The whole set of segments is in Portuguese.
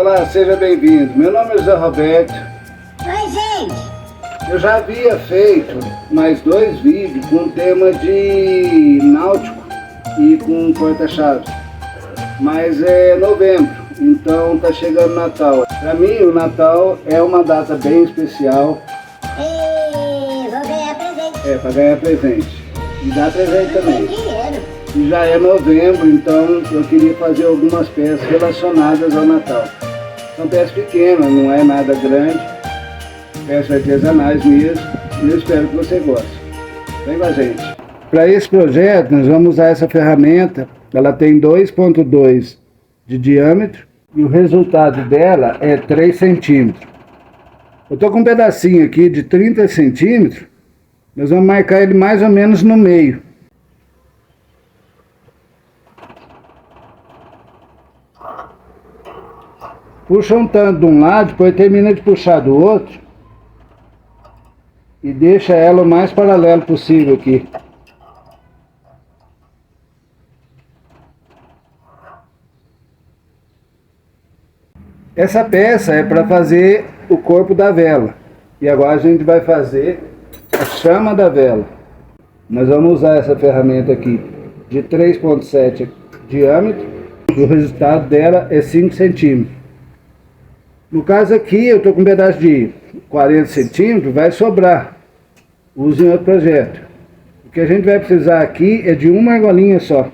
Olá, seja bem-vindo. Meu nome é José Roberto. Oi, gente! Eu já havia feito mais 2 vídeos com tema de náutico e com porta-chaves. Mas é novembro, então tá chegando o Natal. Para mim, o Natal é uma data bem especial. E vou ganhar presente. É, para ganhar presente. E dar presente Não tem também. dinheiro. E já é novembro, então eu queria fazer algumas peças relacionadas ao Natal. São peças pequenas, não é nada grande. Peças artesanais mesmo. E eu espero que você goste. Vem com a gente. Para esse projeto, nós vamos usar essa ferramenta. Ela tem 2,2 de diâmetro e o resultado dela é 3 centímetros. Eu estou com um pedacinho aqui de 30 centímetros. Nós vamos marcar ele mais ou menos no meio. Puxa um tanto de um lado, depois termina de puxar do outro. E deixa ela o mais paralelo possível aqui. Essa peça é para fazer o corpo da vela. E agora a gente vai fazer a chama da vela. Nós vamos usar essa ferramenta aqui de 3,7 diâmetro. E o resultado dela é 5 centímetros. No caso aqui eu estou com um pedaço de 40 centímetros, vai sobrar. Use em outro projeto. O que a gente vai precisar aqui é de uma argolinha só.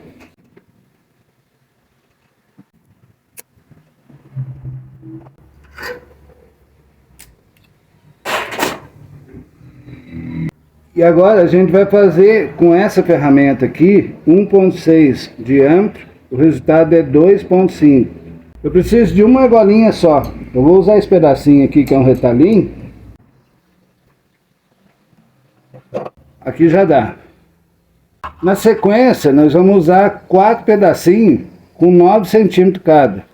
E agora a gente vai fazer com essa ferramenta aqui 1,6 diâmetro, o resultado é 2,5. Eu preciso de uma argolinha só. Eu vou usar esse pedacinho aqui que é um retalhinho. Aqui já dá. Na sequência nós vamos usar 4 pedacinhos com 9 centímetros cada.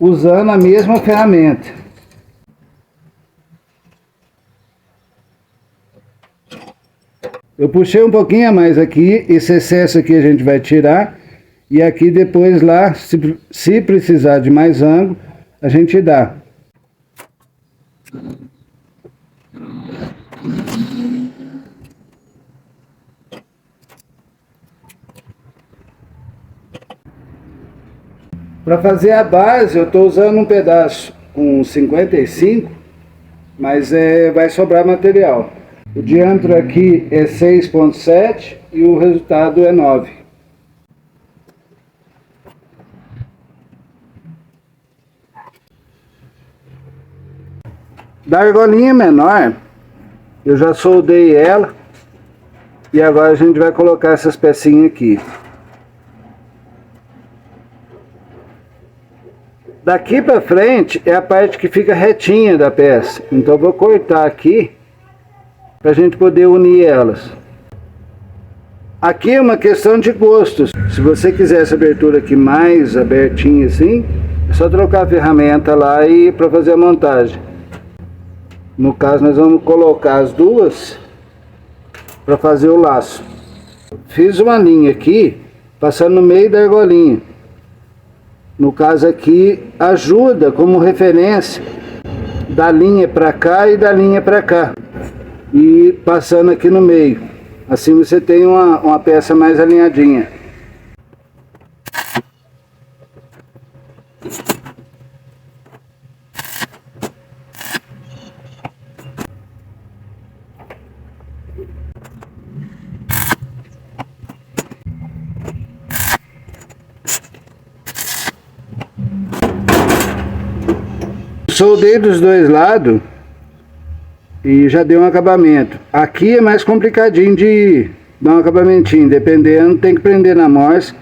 Usando a mesma ferramenta. Eu puxei um pouquinho a mais aqui, esse excesso aqui a gente vai tirar, e aqui depois lá, se precisar de mais ângulo, a gente dá. Para fazer a base eu estou usando um pedaço com 55, mas vai sobrar material. O diâmetro aqui é 6,7 e o resultado é 9. Da argolinha menor, eu já soldei ela e agora a gente vai colocar essas pecinhas aqui. Daqui para frente é a parte que fica retinha da peça, então eu vou cortar aqui para a gente poder unir elas. Aqui é uma questão de gostos. Se você quiser essa abertura aqui mais abertinha assim, é só trocar a ferramenta lá e para fazer a montagem. No caso nós vamos colocar as duas para fazer o laço. Fiz uma linha aqui, passando no meio da argolinha. No caso aqui ajuda como referência da linha para cá e da linha para cá. E passando aqui no meio. Assim você tem uma peça mais alinhadinha. Soldei dos dois lados e já deu um acabamento. Aqui é mais complicadinho de dar um acabamentinho, dependendo, tem que prender na morsa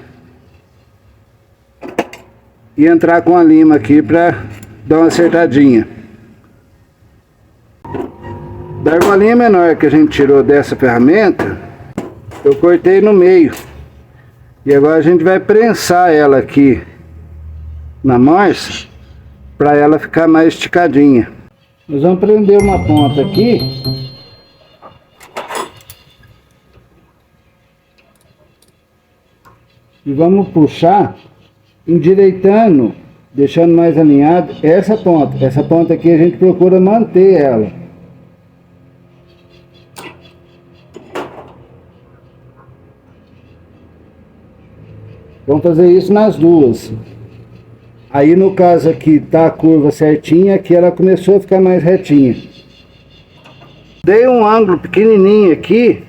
e entrar com a lima aqui para dar uma acertadinha. Da argolinha menor que a gente tirou dessa ferramenta, eu cortei no meio. E agora a gente vai prensar ela aqui na morsa para ela ficar mais esticadinha. Nós vamos prender uma ponta aqui. E vamos puxar endireitando, deixando mais alinhado essa ponta. Essa ponta aqui a gente procura manter ela. Vamos fazer isso nas duas. Aí no caso aqui tá a curva certinha, aqui ela começou a ficar mais retinha. Dei um ângulo pequenininho aqui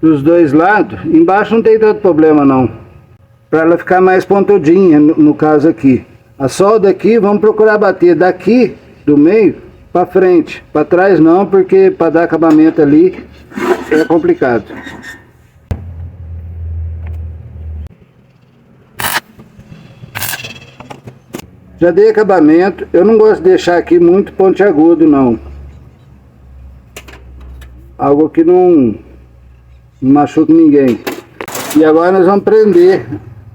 dos dois lados. Embaixo não tem tanto problema não, para ela ficar mais pontudinha no caso aqui. A solda aqui vamos procurar bater daqui do meio para frente, para trás não, porque para dar acabamento ali é complicado. Já dei acabamento. Eu não gosto de deixar aqui muito pontiagudo não, algo que não machuque ninguém. E agora nós vamos prender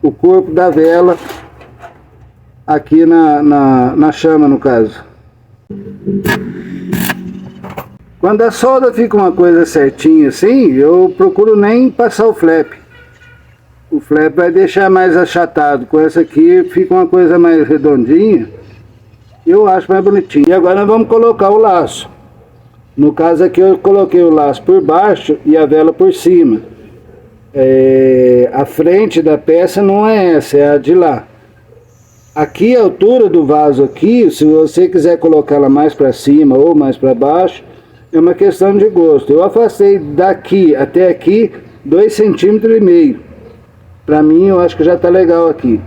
o corpo da vela aqui na chama, no caso. Quando a solda fica uma coisa certinha assim, eu procuro nem passar o flap. O flap vai deixar mais achatado. Com essa aqui fica uma coisa mais redondinha, eu acho mais bonitinho. E agora nós vamos colocar o laço. No caso aqui eu coloquei o laço por baixo e a vela por cima. A frente da peça não é essa, é a de lá. Aqui a altura do vaso aqui, se você quiser colocar ela mais para cima ou mais para baixo, é uma questão de gosto. Eu afastei daqui até aqui 2,5 centímetros. Para mim eu acho que já está legal aqui.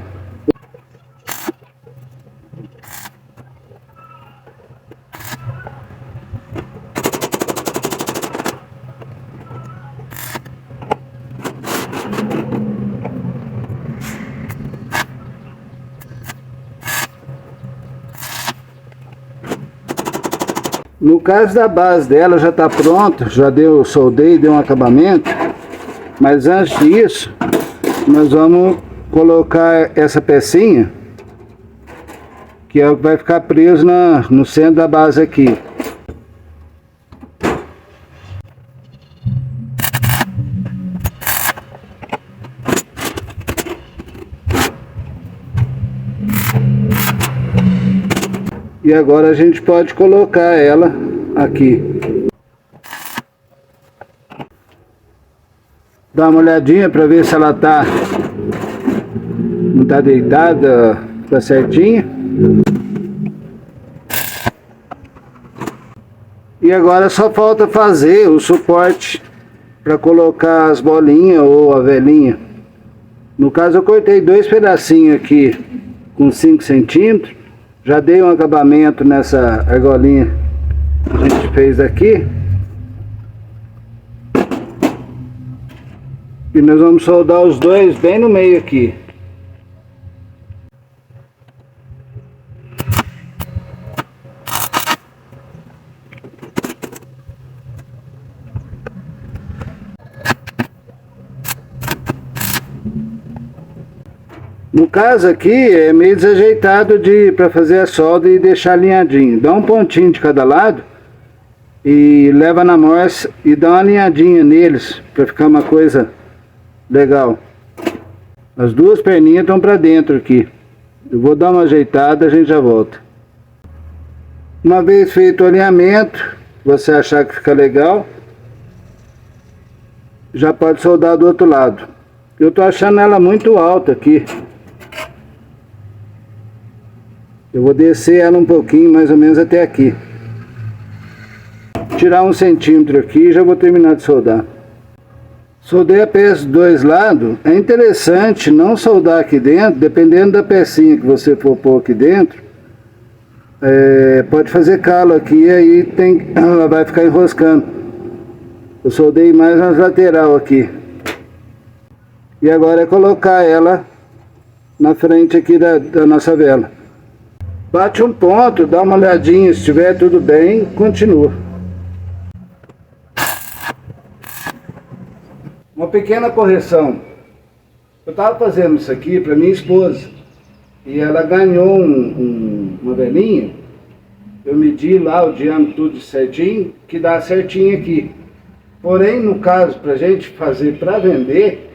No caso da base dela já está pronta, já soldei, deu um acabamento, mas antes disso nós vamos colocar essa pecinha, que é o que vai ficar preso no centro da base aqui. E agora a gente pode colocar ela aqui. Dá uma olhadinha para ver se ela não tá deitada, tá certinha. E agora só falta fazer o suporte para colocar as bolinhas ou a velinha. No caso eu cortei 2 pedacinhos aqui com 5 centímetros. Já dei um acabamento nessa argolinha que a gente fez aqui. E nós vamos soldar os dois bem no meio aqui. No caso aqui é meio desajeitado para fazer a solda e deixar alinhadinho. Dá um pontinho de cada lado e leva na morsa e dá uma alinhadinha neles para ficar uma coisa legal. As duas perninhas estão para dentro aqui. Eu vou dar uma ajeitada, a gente já volta. Uma vez feito o alinhamento, você achar que fica legal, já pode soldar do outro lado. Eu tô achando ela muito alta aqui. Eu vou descer ela um pouquinho, mais ou menos até aqui. Tirar 1 centímetro aqui e já vou terminar de soldar. Soldei a peça dos dois lados. É interessante não soldar aqui dentro, dependendo da pecinha que você for pôr aqui dentro. Pode fazer calo aqui e aí ela vai ficar enroscando. Eu soldei mais nas lateral aqui. E agora é colocar ela na frente aqui da nossa vela. Bate um ponto, dá uma olhadinha, se estiver tudo bem, continua. Uma pequena correção. Eu estava fazendo isso aqui para minha esposa. E ela ganhou uma velinha. Eu medi lá o diâmetro tudo certinho, que dá certinho aqui. Porém, no caso, para a gente fazer para vender,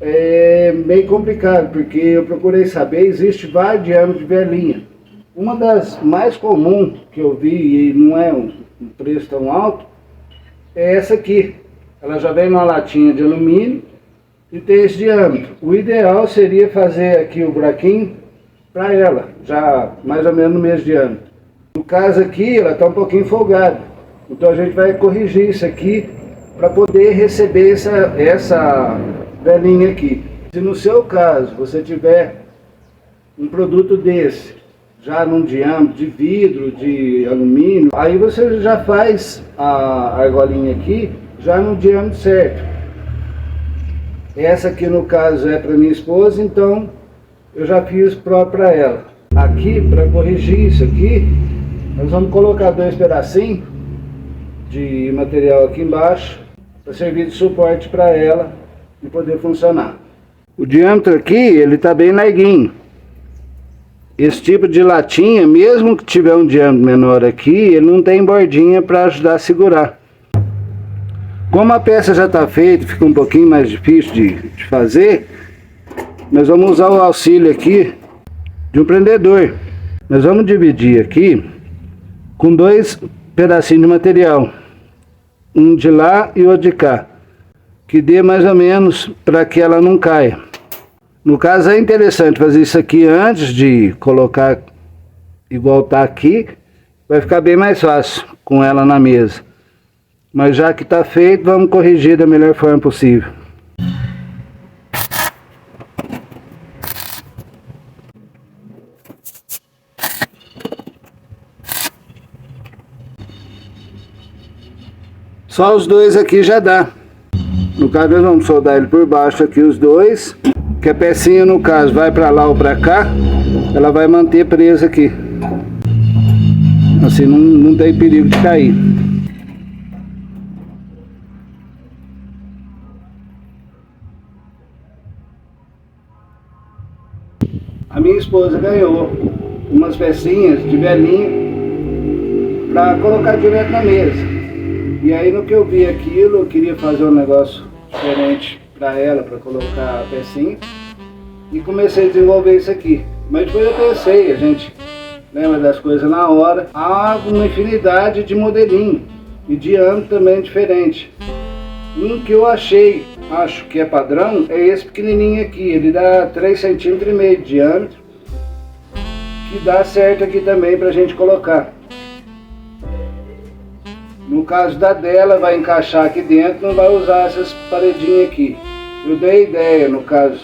é meio complicado, porque eu procurei saber, existe vários diâmetros de velinha. Uma das mais comuns que eu vi, e não é um preço tão alto, é essa aqui. Ela já vem numa latinha de alumínio e tem esse diâmetro. O ideal seria fazer aqui o buraquinho para ela, já mais ou menos no mesmo diâmetro. No caso aqui, ela está um pouquinho folgada. Então a gente vai corrigir isso aqui para poder receber essa velinha aqui. Se no seu caso você tiver um produto desse, já num diâmetro de vidro, de alumínio, aí você já faz a argolinha aqui, já no diâmetro certo. Essa aqui no caso é para minha esposa, então eu já fiz próprio para ela. Aqui, para corrigir isso aqui, nós vamos colocar 2 pedacinhos de material aqui embaixo, para servir de suporte para ela e poder funcionar. O diâmetro aqui, ele está bem larguinho. Esse tipo de latinha, mesmo que tiver um diâmetro menor aqui, ele não tem bordinha para ajudar a segurar. Como a peça já está feita, fica um pouquinho mais difícil de fazer, nós vamos usar o auxílio aqui de um prendedor. Nós vamos dividir aqui com 2 pedacinhos de material, um de lá e outro de cá, que dê mais ou menos para que ela não caia. No caso é interessante fazer isso aqui antes de colocar igual tá aqui, vai ficar bem mais fácil com ela na mesa. Mas já que está feito, vamos corrigir da melhor forma possível. Só os 2 aqui já dá. No caso nós vamos soldar ele por baixo aqui os 2, que a pecinha no caso vai para lá ou para cá, ela vai manter presa aqui. Assim não tem perigo de cair. A minha esposa ganhou umas pecinhas de velinha para colocar direto na mesa. E aí no que eu vi aquilo, eu queria fazer um negócio diferente para ela, para colocar a pecinha. E comecei a desenvolver isso aqui. Mas depois eu pensei, a gente lembra das coisas na hora. Há uma infinidade de modelinho e diâmetro também diferente. Um que eu acho que é padrão, é esse pequenininho aqui. Ele dá 3,5 cm de diâmetro, que dá certo aqui também para a gente colocar. No caso da dela, vai encaixar aqui dentro, não vai usar essas paredinhas aqui. Eu dei ideia, no caso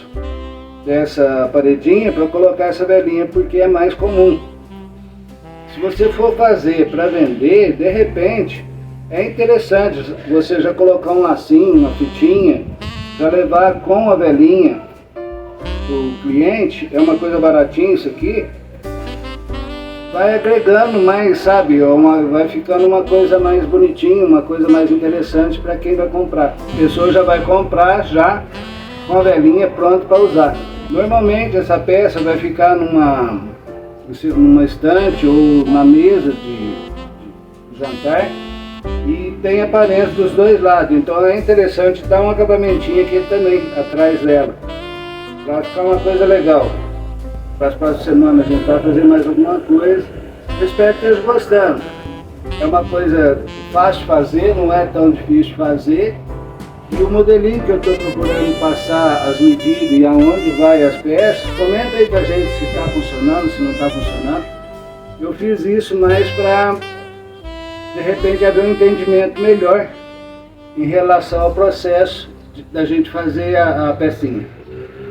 dessa paredinha, para colocar essa velinha, porque é mais comum. Se você for fazer para vender, de repente, é interessante você já colocar um lacinho, uma fitinha, já levar com a velinha o cliente. É uma coisa baratinha isso aqui. Vai agregando mais, sabe, vai ficando uma coisa mais bonitinha, uma coisa mais interessante para quem vai comprar. A pessoa já vai comprar já com a velinha pronta para usar. Normalmente essa peça vai ficar numa estante ou na mesa de jantar e tem aparência dos 2 lados. Então é interessante dar um acabamentinho aqui também atrás dela, para ficar uma coisa legal. Para as próximas semanas a gente vai fazer mais alguma coisa. Eu espero que estejam gostando. É uma coisa fácil de fazer, não é tão difícil de fazer. E o modelinho que eu estou procurando passar as medidas e aonde vai as peças, comenta aí pra gente se está funcionando, se não está funcionando. Eu fiz isso mais para, de repente, haver um entendimento melhor em relação ao processo da gente fazer a pecinha.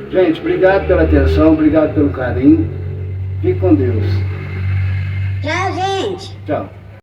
Gente, obrigado pela atenção, obrigado pelo carinho. Fique com Deus. Tchau, gente. Tchau.